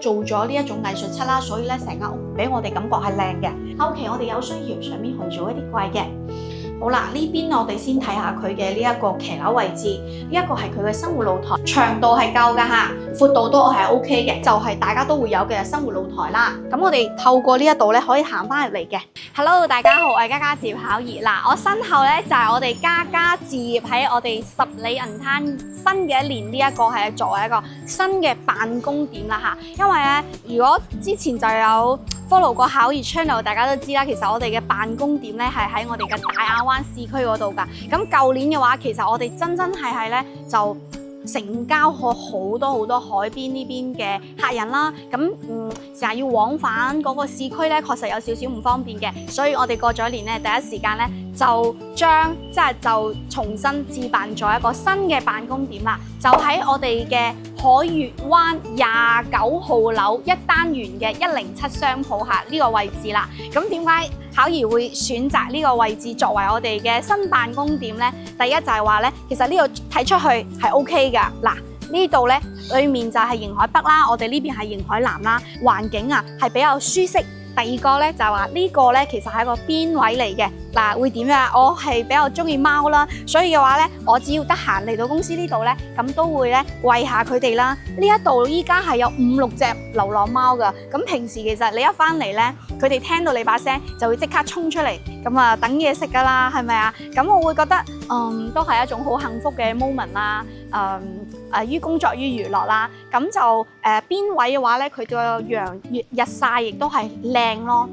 做咗呢一種藝術漆啦，所以咧成間屋俾我哋感覺係靚嘅。後期我哋有需要上面去做一啲櫃嘅。好啦，呢邊我哋先睇下佢嘅呢一個騎樓位置，呢一個係佢嘅生活露台，長度係夠㗎嚇，闊度都係 OK 嘅，就係大家都會有嘅生活露台啦。咁我哋透過呢一度咧可以行翻入嚟嘅。Hello， 大家好，我係嘉嘉置業巧兒。嗱，我身後咧就係我哋嘉嘉置業喺我哋十里銀灘新嘅一年呢一個係作為一個新嘅辦公點啦嚇。因為咧，如果之前就有follow 過巧兒 channel， 大家都知啦，其實我哋嘅辦公點咧係喺我哋嘅大亞灣市區嗰度㗎。咁舊年嘅話，其實我哋真係咧就成交咗好多海邊呢邊嘅客人啦。咁成日要往返嗰個市區咧，確實有少少唔方便嘅。所以我哋過咗一年咧，第一時間咧就將就重新置辦咗一個新嘅辦公點啦。就喺我哋嘅海悦灣29號樓一單元嘅107商鋪下呢個位置啦。咁點解巧兒會選擇呢個位置作為我哋嘅新辦公點呢？第一就係話咧，其實呢度睇出去係 OK 㗎。嗱，呢度咧對面就係迎海北啦，我哋呢邊係迎海南啦，環境係比較舒適。第二個咧就係話呢個咧其實係一個邊位嚟嘅。嗱，會點呀？我係比較中意貓啦，所以嘅話咧，我只要得閒嚟到公司呢度咧，咁都會咧餵下佢哋啦。呢一度依家係有5、6隻流浪貓㗎。咁平時其實你一翻嚟咧，佢哋聽到你把聲就會即刻衝出嚟，咁等嘢食㗎啦，係咪啊？咁我會覺得都係一種好幸福嘅 moment 啦。於工作於娛樂啦，咁就邊位嘅話咧，佢個陽日曬亦都係靚咯。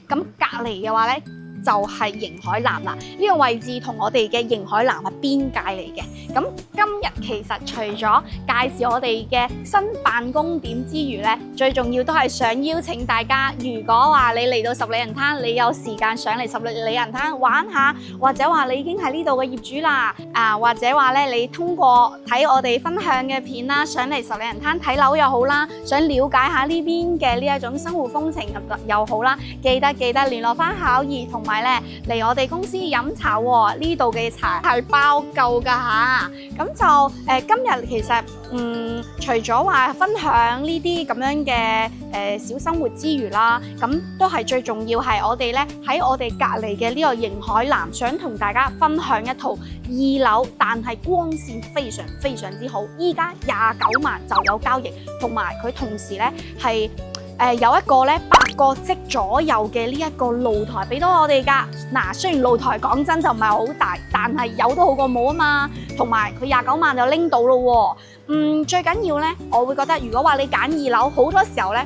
咁隔離嘅話咧，就係迎海南啦。呢個位置同我哋嘅迎海南係邊界嚟嘅。咁今日其實除咗介紹我哋嘅新辦公點之餘咧，最重要都係想邀請大家，如果話你嚟到十里銀灘，你有時間上嚟十里銀灘玩下，或者話你已經係呢度嘅業主啦，或者話咧你通過睇我哋分享嘅片啦，上嚟十里銀灘睇樓又好啦，想了解下呢邊嘅呢一種生活風情又好啦，記得聯絡翻巧兒，同埋咧嚟我哋公司飲茶喎，呢度嘅茶係包夠㗎嚇。咁就今日其實除咗話分享呢啲咁樣嘅小生活之餘啦，咁都係最重要係我哋咧喺我哋隔離嘅呢個迎海南，想同大家分享一套2樓，但係光線非常之好，依家29萬就有交易，同埋佢同時咧係有一個咧8個積左右嘅呢一個露台俾到我哋㗎。嗱，雖然露台講真就唔係好大，但係有都好過冇啊嘛。同埋佢29萬就拎到咯喎。最緊要咧，我會覺得如果話你揀2樓，好多時候咧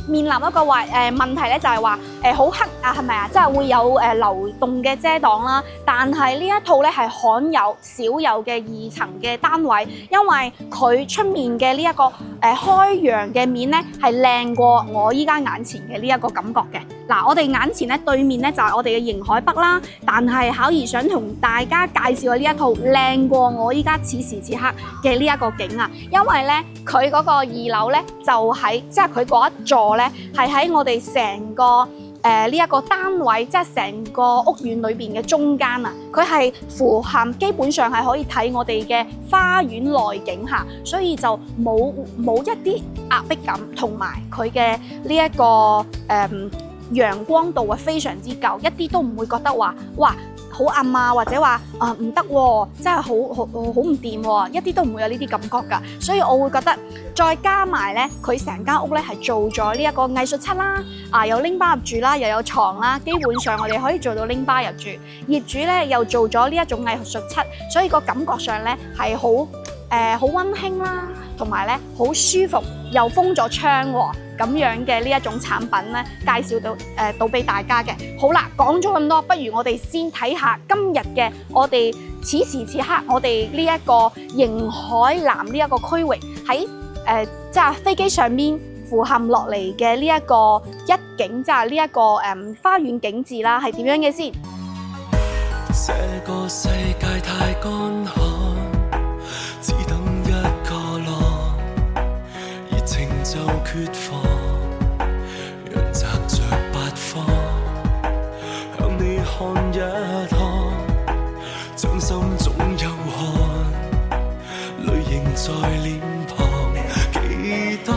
面臨一個問題咧，就係話好黑啊，係咪啊？即係會有流動嘅遮擋啦。但係呢一套咧係罕有少有嘅2層嘅單位，因為佢出面嘅呢一個開揚嘅面咧係靚過我依家眼前嘅呢一個感覺嘅。嗱，我哋眼前咧對面咧就係我哋嘅迎海北啦，但係巧兒想同大家介紹嘅呢一套靚過我依家此時此刻嘅呢一個景啊，因為咧佢嗰個2樓咧就喺即係佢嗰一座咧係喺我哋成個呢一個單位，即係成個屋苑裏邊嘅中間啊，佢係符合基本上係可以睇我哋嘅花園內景下，所以就冇一啲壓迫感，同埋佢嘅呢一個陽光度係非常之夠，一啲都唔會覺得話哇好暗啊，或者話唔得喎，真係好唔掂喎，一啲都唔會有呢啲感覺㗎。所以我會覺得再加埋咧，佢成間屋咧係做咗呢一個藝術漆啦，有拎包入住啦，又有床啦，基本上我哋可以做到拎包入住。業主咧又做咗呢一種藝術漆，所以個感覺上咧係好溫馨啦，同埋咧好舒服，又封咗窗喎。咁樣嘅呢一種產品咧，介紹到俾大家嘅。好啦，講咗咁多，不如我哋先睇下今日嘅我哋此時此刻我哋呢一個迎海南呢一個區域喺即係飛機上面俯瞰落嚟嘅呢一個一景，即係呢一個花園景緻啦，係點樣嘅先？這個世界太乾旱，只等一個浪，熱情就缺乏，潤澤着8方，向你看一看，掌心總有汗，淚凝在臉龐，期待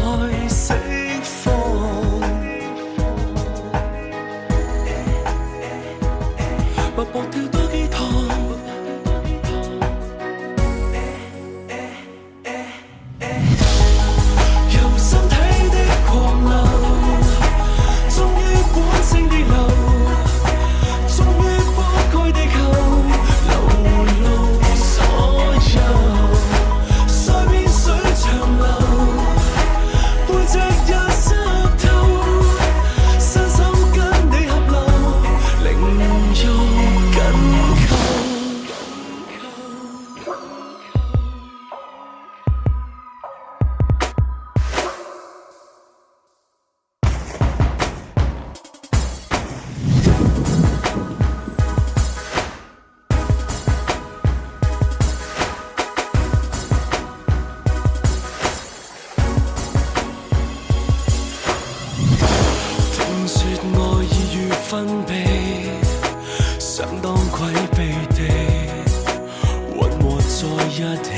一起，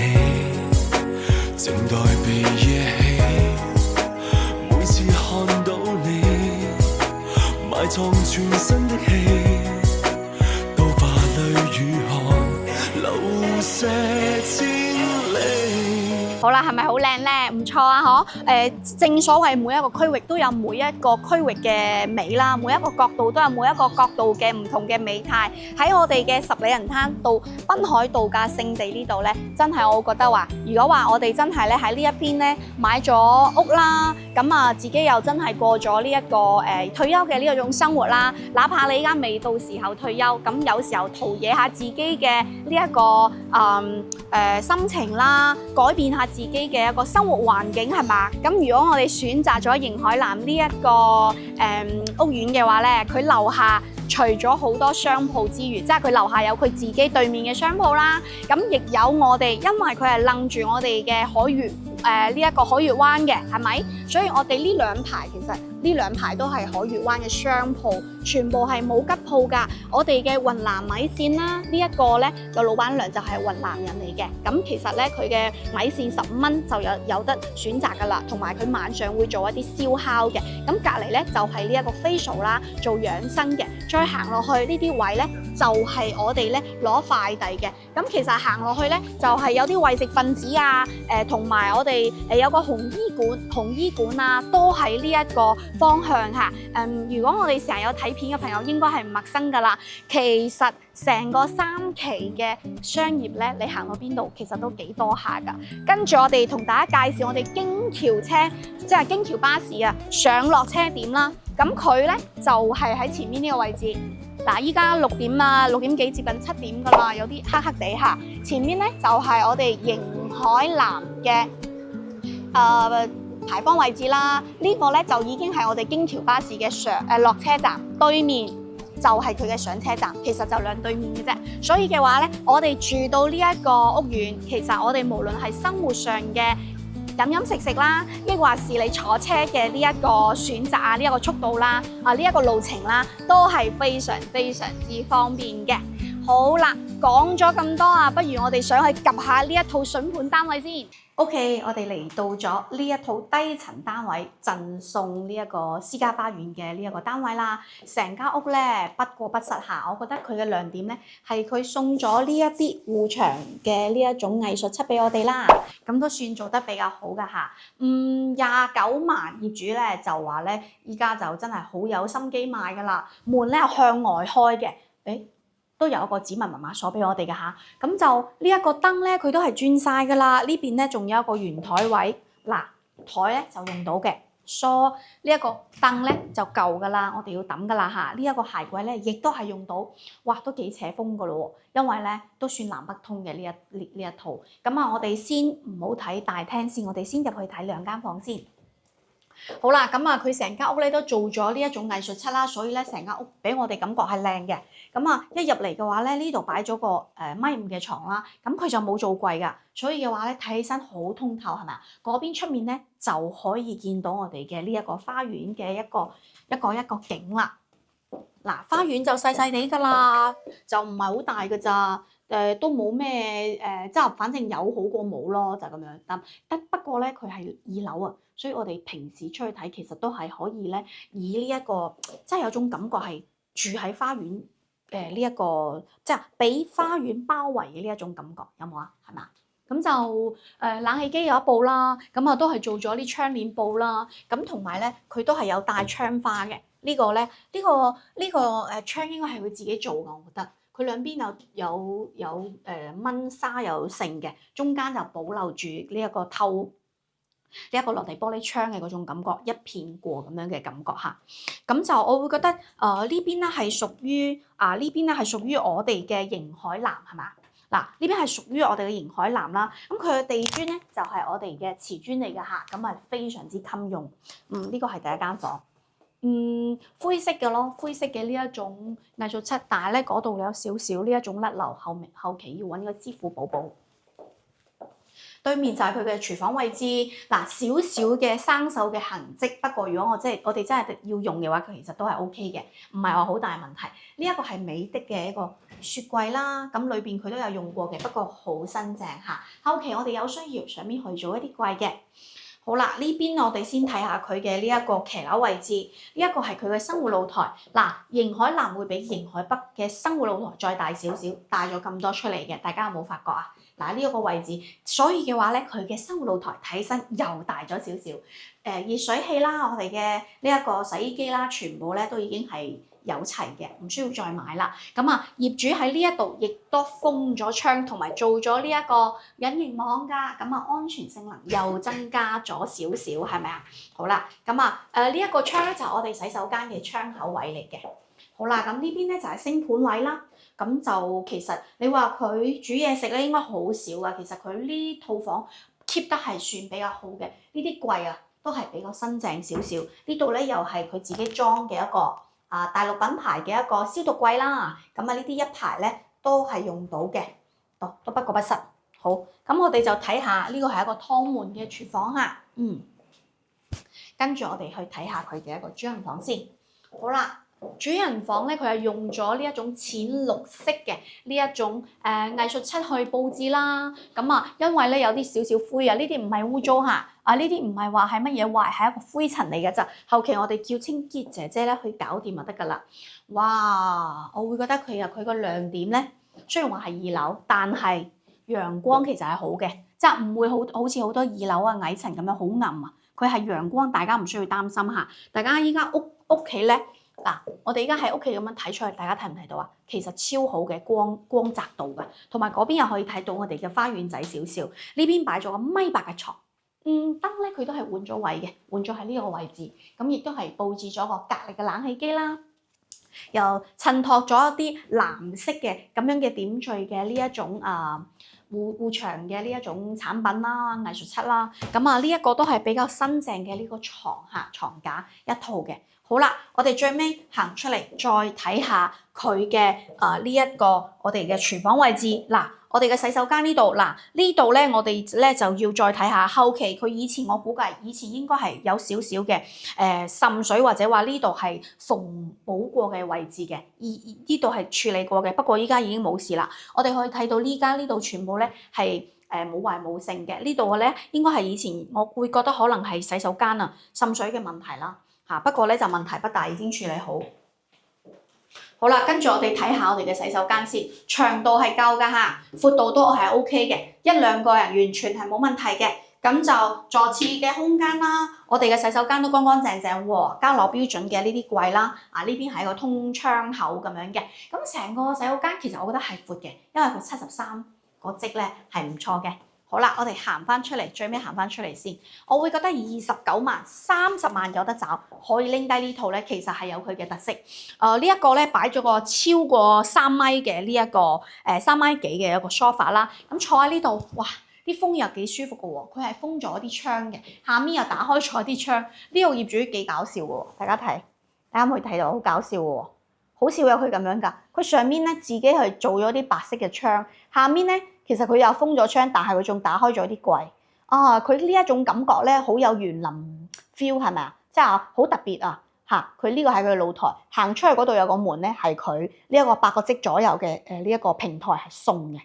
靜待被惹起。每次看到你，埋藏全身的氣，都化淚與汗流瀉千里。好啦，係咪好靚咧？唔錯啊，嗬！正所謂每一個區域都有每一個區域嘅美啦，每一個角度都有每一個角度嘅唔同嘅美態。喺我哋嘅十里人灘到濱海度假勝地呢度咧，真係我覺得話，如果話我哋真係咧喺呢一邊咧買咗屋啦，咁啊自己又真係過咗呢一個退休嘅呢一種生活啦，哪怕你而家未到時候退休，咁有時候陶冶下自己嘅呢一個心情啦，改變下自己嘅一個生活環境係嘛？咁如果我哋選擇咗迎海南呢一個屋苑嘅話咧，佢樓下除咗好多商鋪之餘，即係佢樓下有佢自己對面嘅商鋪啦，咁亦有我哋，因為佢係楞住我哋嘅海悦呢一個海悦灣嘅，係咪？所以我哋呢兩排其實呢兩排都係海悦灣嘅商鋪，全部係冇吉鋪㗎。我哋嘅雲南米線啦，呢一個咧個老闆娘就係雲南人嚟嘅。咁其實咧佢嘅米線15蚊就有得選擇㗎啦，同埋佢晚上會做一啲燒烤嘅。咁隔離咧就係呢一個 facial 啦，做養生嘅。再行落去呢啲位咧，就係我哋咧攞快遞嘅。咁其實行落去咧，就係有啲為食分子啊，同埋我哋有個紅衣館啊，都喺呢一個方向嚇。如果我哋成日有睇片嘅朋友，應該係唔陌生㗎啦。其實成個3期嘅商業咧，你行到邊度其實都幾多下㗎。跟住我哋同大家介紹我哋京橋車，即係京橋巴士啊，上落車點啦。咁佢咧就係喺前面呢個位置。嗱，依家6點啦，6點幾接近7點㗎啦，有啲黑黑地下。前面咧就係我哋迎海南嘅牌坊位置啦。呢個咧就已經係我哋京橋巴士嘅落車站，對面就係佢嘅上車站，其實就兩對面嘅啫。所以嘅話咧，我哋住到呢一個屋苑，其實我哋無論係生活上嘅飲食啦，抑或是你坐車嘅呢一個選擇啊，呢一個速度啦，呢一個路程啦，都係非常之方便嘅。好啦，講咗咁多啊，不如我哋上去 𥄫 下呢一套筍盤單位先。OK， 我哋嚟到咗呢一套低層單位，贈送呢一個私家花園嘅呢一個單位啦。成間屋咧不過不失下，我覺得佢嘅亮點咧係佢送咗呢一啲護牆嘅呢一種藝術漆俾我哋啦。咁都算做得比較好㗎嚇。29萬業主咧就話咧，依家就真係好有心機賣㗎啦。門咧係向外開嘅，都有一個指紋密碼鎖俾我哋嘅嚇，咁就呢一個燈咧，佢都係轉晒㗎啦。呢邊咧仲有一個圓台位，嗱台咧就用到嘅，梳呢一個燈咧就舊㗎啦，我哋要抌㗎啦嚇。呢一個鞋櫃咧亦都係用到，哇都幾扯風㗎咯喎，因為咧都算南北通嘅呢一套。咁啊，我哋先唔好睇大廳先，我哋先入去睇2間房先。好啦，咁啊，佢成間屋咧都做咗呢一種藝術漆啦，所以咧成間屋俾我哋感覺係靚嘅。咁啊，一入嚟嘅話咧，呢度擺咗個1.5米嘅床啦，咁佢就冇做櫃㗎，所以嘅話咧睇起身好通透係咪啊？嗰邊出面咧就可以見到我哋嘅呢一個花園嘅一個景啦。嗱，花園就細細地㗎啦，就唔係好大㗎咋。都冇咩即係反正有好過冇咯，就咁樣。不過咧，佢係2樓啊，所以我哋平時出去睇，其實都係可以咧，以呢一個即係有種感覺係住喺花園呢一個，即係俾花園包圍嘅呢一種感覺，有冇啊？係嘛？咁就冷氣機有一部啦，咁啊都係做咗啲窗簾布啦，咁同埋咧佢都係有帶窗花嘅。呢個咧呢個窗應該係佢自己做㗎，我覺得。佢兩邊有蚊紗有剩嘅，中間就保留住呢一個落地玻璃窗嘅嗰種感覺，一片過咁樣嘅感覺嚇。咁就我會覺得呢邊咧係屬於我哋嘅迎海南係嘛？嗱，呢邊係屬於我哋嘅迎海南啦。咁佢嘅地磚咧就係我哋嘅瓷磚嚟㗎嚇，咁啊非常之襟用。呢個係第一間房。灰色嘅咯，灰色嘅呢一種藝術漆，但係咧嗰度有少少呢一種甩漏，後期要揾個師傅補補。對面就係佢嘅廚房位置，嗱少少嘅生鏽嘅痕跡，不過如果我哋真係要用嘅話，佢其實都係 OK 嘅，唔係話好大問題。呢一個係美的嘅一個雪櫃啦，咁裏邊佢都有用過嘅，不過好新淨嚇。後期我哋有需要上面去做一啲櫃嘅。好啦，呢邊我哋先睇下佢嘅呢一個騎樓位置，呢一個係佢嘅生活露台。嗱，迎海南會比迎海北嘅生活露台再大少少，大咗咁多出嚟嘅，大家有冇發覺啊？嗱，呢一個位置，所以嘅話咧，佢嘅生活露台睇起身又大咗少少。熱水器啦，我哋嘅呢一個洗衣機啦，全部咧都已經係有齊嘅，唔需要再買啦。咁啊，業主喺呢一度亦都封咗窗，同埋做咗呢一個隱形網㗎，咁啊安全性能又增加咗少少，係咪啊？好啦，咁啊呢一個窗咧就係我哋洗手間嘅窗口位嚟嘅。好啦，咁呢邊咧就係星盤位啦。咁就其實你話佢煮嘢食咧，應該好少啊。其實佢呢套房 keep 得係算比較好嘅，呢啲櫃啊都係比較新淨少少。呢度咧又係佢自己裝嘅一個大陸品牌嘅一個消毒櫃啦。咁啊呢啲一排咧都係用到嘅，都不過不失。好，咁我哋就睇下呢個係一個湯門嘅廚房嚇。跟住我哋去睇下佢嘅一個主人房先。好啦。主人房咧，佢係用咗呢一種淺綠色嘅呢一種藝術漆去佈置啦。咁啊，因為咧有啲少少灰啊，呢啲唔係污糟嚇，呢啲唔係話係乜嘢壞，係一個灰塵嚟嘅咋。後期我哋叫清潔姐姐咧去搞掂就得㗎啦。哇！我會覺得佢個亮點咧，雖然話係二樓，但係陽光其實係好嘅，即係唔會好似好多二樓啊矮層咁樣好暗啊。佢係陽光，大家唔需要擔心嚇。大家依家屋企咧。嗱，我哋而家喺屋企咁樣睇出去，大家睇唔睇到啊？其實超好嘅光澤度㗎，同埋嗰邊又可以睇到我哋嘅花園仔少少。呢邊擺咗個米八嘅床，燈咧佢都係換咗位嘅，換咗喺呢個位置。咁亦都係佈置咗個格力嘅冷氣機啦，又襯托咗一啲藍色嘅咁樣嘅點綴嘅呢一種護牆嘅呢一種產品啦，藝術漆啦。咁啊呢一個都係比較新淨嘅呢個床架一套嘅。好啦，我哋最尾行出嚟再睇下佢嘅呢一個我哋嘅廚房位置。嗱，我哋嘅洗手間呢度，嗱呢度咧我哋咧就要再睇下後期佢以前我估計以前應該係有少少嘅滲水或者話呢度係縫補過嘅位置嘅，呢度係處理過嘅，不過依家已經冇事啦。我哋可以睇到呢家呢度全部咧係冇壞冇剩嘅，呢度咧應該係以前我會覺得可能係洗手間啊滲水嘅問題啦。不過咧就問題不大，已經處理好。好啦，跟住我哋睇下我哋嘅洗手間先，長度係夠㗎嚇，闊度都係 OK 嘅，一兩個人完全係冇問題嘅。咁就座廁嘅空間啦，我哋嘅洗手間都乾乾淨淨喎，交樓標準嘅呢啲櫃啦。呢邊係一個通窗口咁樣嘅，咁成個洗手間其實我覺得係闊嘅，因為佢73個積咧係唔錯嘅。好啦，我哋行翻出嚟，最尾行翻出嚟先。我會覺得29萬、30萬有得找，可以拎低呢套咧，其實係有佢嘅特色。呢一個咧擺咗個超過3米嘅呢一個3米幾嘅一個 sofa 啦。咁坐喺呢度，哇！啲風又幾舒服嘅喎，佢係封咗啲窗嘅，下面又打開咗啲窗。呢個業主幾搞笑嘅喎，大家睇，大家可以睇到好搞笑嘅喎，好少有佢咁樣㗎。佢上面咧自己係做咗啲白色嘅窗，下面咧。其實佢又封咗窗，但係佢仲打開咗啲櫃。佢呢一種感覺咧，好有園林 feel 係咪啊？即係好特別啊！佢呢個係佢嘅露台，行出去嗰度有個門咧，係佢呢一個8個積左右嘅呢一個平台係送嘅。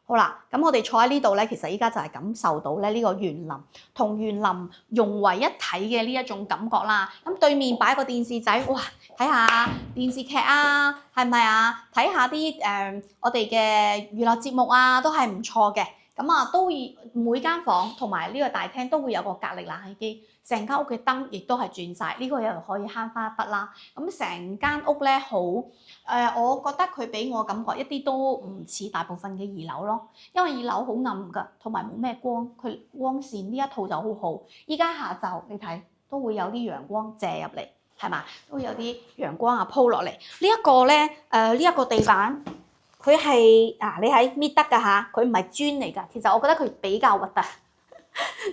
好啦，咁我哋坐喺呢度咧，其實依家就係感受到咧呢個園林同園林融為一體嘅呢一種感覺啦。咁對面擺個電視仔，哇！睇下電視劇啊，係咪啊？睇下啲我哋嘅娛樂節目啊，都係唔錯嘅。咁啊，都每間房同埋呢個大廳都會有個格力冷氣機，成間屋嘅燈亦都係轉晒，呢個又可以慳翻一筆啦。咁成間屋咧好我覺得佢俾我感覺一啲都唔似大部分嘅二樓咯，因為二樓好暗㗎，同埋冇咩光，佢光線呢一套就好好。依家下晝你睇都會有啲陽光射入嚟，係嘛？都會有啲陽光啊鋪落嚟。呢一個咧呢一個地板。佢係你喺搣得㗎嚇，佢唔係磚嚟㗎。其實我覺得佢比較核突，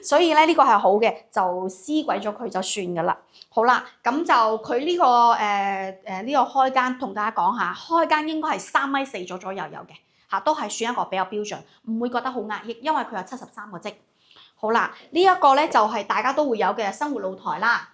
所以咧呢個係好嘅，就撕鬼咗佢就算㗎啦。好啦，咁就佢呢個呢個開間同大家講下，開間應該係3.4米左右嘅都係算一個比較標準，唔會覺得好壓抑，因為佢有73個積。好啦，呢一個咧就係大家都會有嘅生活露台啦。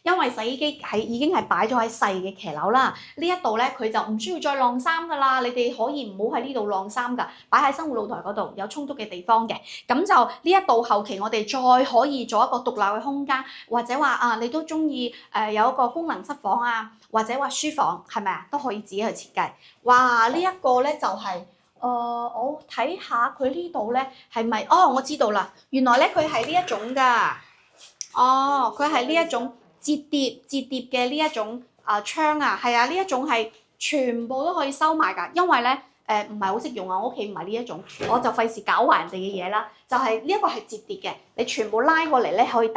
因為洗衣機已經係擺咗喺細嘅騎樓啦。呢一度咧佢就唔需要再晾衫噶啦，你哋可以唔好喺呢度晾衫噶，擺喺生活露台嗰度有充足嘅地方嘅。咁就呢一度後期我哋再可以做一個獨立嘅空間，或者話你都中意有一個功能室房啊，或者話書房係咪啊，都可以自己去設計。哇！呢一個咧就係我睇下佢呢度咧係咪？我知道啦，原來咧佢係呢一種㗎。佢係呢一種折疊嘅呢一種窗啊，係啊，呢一種係全部都可以收埋㗎，因為咧唔係好識用啊，我屋企唔係呢一種，我就費事搞壞人哋嘅嘢啦。就係呢一個係折疊嘅，你全部拉過嚟咧可以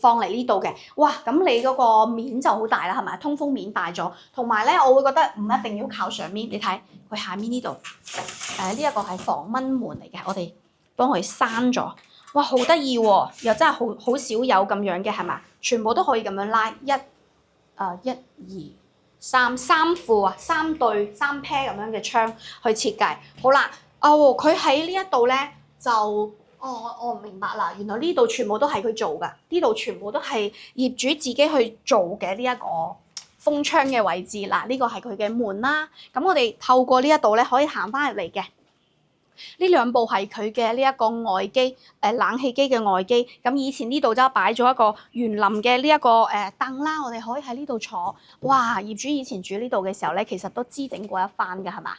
放嚟呢度嘅。哇！咁你嗰個面就好大啦，係咪？通風面大咗，同埋咧我會覺得唔一定要靠上面，你睇佢下面呢度呢一個係防蚊門嚟嘅，我哋幫佢閂咗。哇，好得意喎！又真係好少有咁樣嘅，係嘛？全部都可以咁樣拉，一二三副啊，3對3 pair 咁樣嘅窗去設計。好啦，佢喺呢一度咧就我唔明白啦，原來呢度全部都係佢做㗎，呢度全部都係業主自己去做嘅呢一個封窗嘅位置。嗱，呢個係佢嘅門啦。咁我哋透過呢一度咧可以行翻入嚟嘅。呢兩部係佢嘅呢一個外機，冷氣機嘅外機。咁以前呢度就擺咗一個園林嘅呢一個凳啦，我哋可以喺呢度坐。哇！業主以前住呢度嘅時候咧，其實都滋整過一番嘅，係嘛？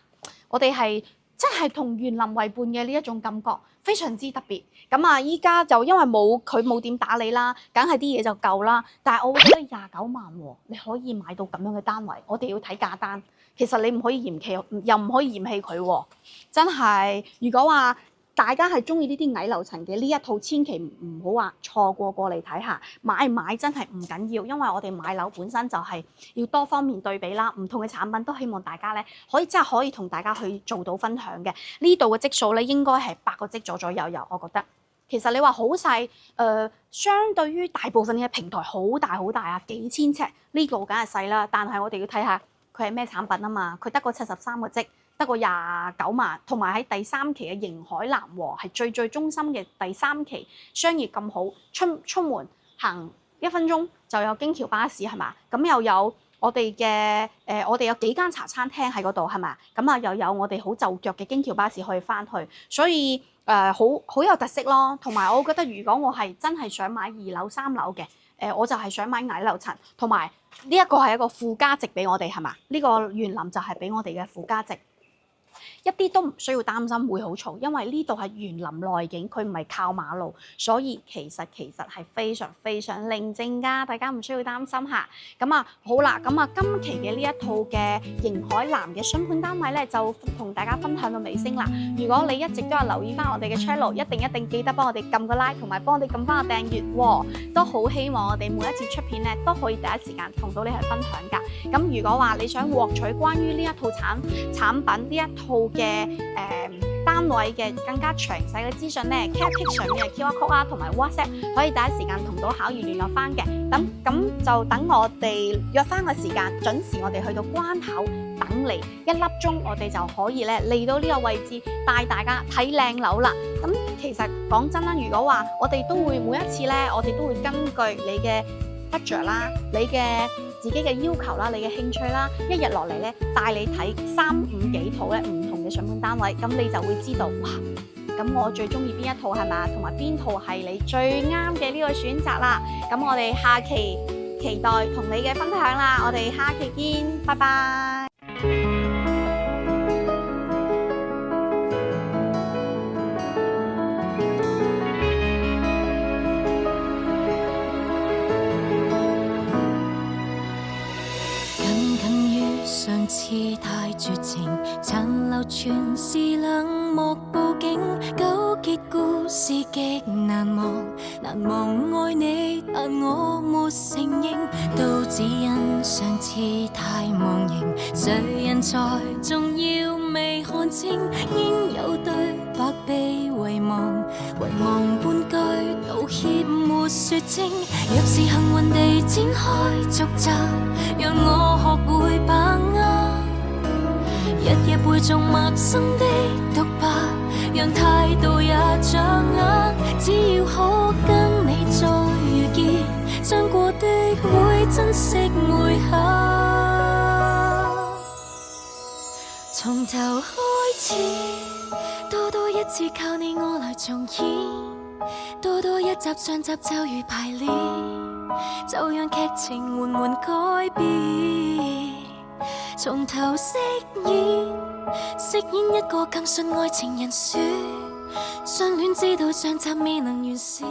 我哋係真係同園林為伴嘅呢一種感覺，非常之特別。咁啊，依家就因為佢冇點打理啦，梗係啲嘢就夠啦。但係我會覺得29萬喎，你可以買到咁樣嘅單位，我哋要睇價單。其實你唔可以嫌棄，又唔可以嫌棄佢喎，真係。如果話大家係中意呢啲矮樓層嘅呢一套，千祈唔好話錯過嚟睇下。買唔買真係唔緊要，因為我哋買樓本身就係要多方面對比啦，唔同嘅產品都希望大家咧真係可以同大家去做到分享嘅。呢度嘅積數咧應該係8個積左右，我覺得。其實你話好細，相對於大部分嘅平台好大啊，幾千尺呢個梗係細啦。但係我哋要睇下佢係咩產品啊嘛，佢得個73個積，得個29萬，同埋喺第3期嘅迎海南和係最中心嘅第3期商業咁好，出門行1分鐘就有京橋巴士係嘛，咁又有我哋嘅我哋有幾間茶餐廳喺嗰度係嘛，咁啊又有我哋好就腳嘅京橋巴士可以翻去，所以好有特色咯。同埋我覺得如果我係真係想買2樓3樓嘅，我就係想買矮樓層，同埋呢一個係一個附加值俾我哋係嘛，呢個園林就係俾我哋嘅附加值。一啲都唔需要擔心會好嘈，因為呢度係園林內景，佢唔係靠馬路，所以其實係非常寧靜㗎，大家唔需要擔心嚇。咁啊好啦，咁啊今期嘅呢一套嘅迎海南嘅新盤單位咧，就同大家分享到尾聲啦。如果你一直都有留意翻我哋嘅 channel， 一定記得幫我哋撳個 like， 同埋幫我哋撳翻個訂閱喎，都好希望我哋每一次出片咧都可以第一時間同到你去分享㗎。咁如果話你想獲取關於呢一套產品呢一套嘅單位嘅更加詳細嘅資訊咧 ，Click 上面嘅 QR code 啊，同埋 WhatsApp 可以第一時間同到巧兒聯絡翻嘅。咁就等我哋約翻個時間，準時我哋去到關口等你1粒鐘，我哋就可以咧嚟到呢個位置帶大家睇靚樓啦。咁其實講真啦，如果話我哋都會每一次咧，我哋都會根據你嘅 budget 啦，你嘅自己嘅要求啦，你嘅興趣啦，一日落嚟咧帶你睇3、5幾套咧唔同嘅上盤單位，咁你就會知道哇，咁我最中意邊一套係嘛，同埋邊套係你最啱嘅呢個選擇啦。咁我哋下期期待同你嘅分享啦，我哋下期見，拜拜。上次太絕情，殘留全是冷漠佈景，糾結故事極難忘愛你，但我沒承認，都只因上次太忘形，誰人才重要未看清，應有對白被遺忘半句道歉沒說清，若是幸運地展開續集，讓我學會把握，日夜背誦陌生的獨白，讓態度也掌握，只要可跟你再遇見，將過的會從頭開始，多一次靠你我來重演，多一集上集就如排練，就讓劇情緩緩改變，從頭飾演一個更信愛情人選，相戀知道上集未能完事。